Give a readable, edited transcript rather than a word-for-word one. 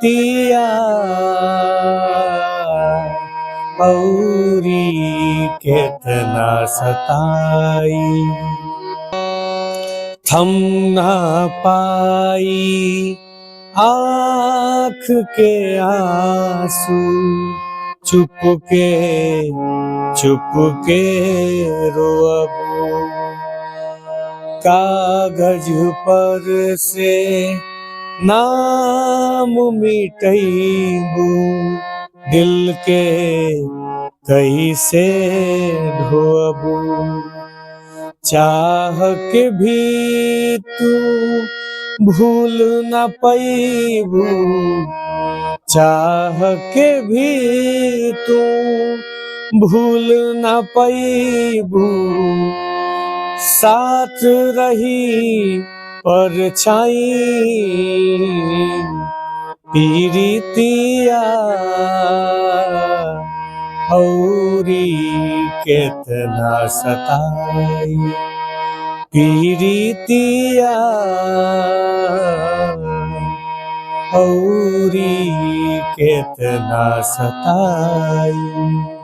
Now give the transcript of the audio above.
पीरितिया औरी केतना सताई। थम ना पाई आँख के आंसू, चुपके चुपके रोअबू। कागज पर से नाम मिटैबू, दिल के कैसे ढोअबू। चाह के भी तू भूल न पैबू, चाह के भी तू भूल न पैबू। साथ रही परछाई पीरितिया औरी केतना सताई। पीरितिया औरी केतना सताई।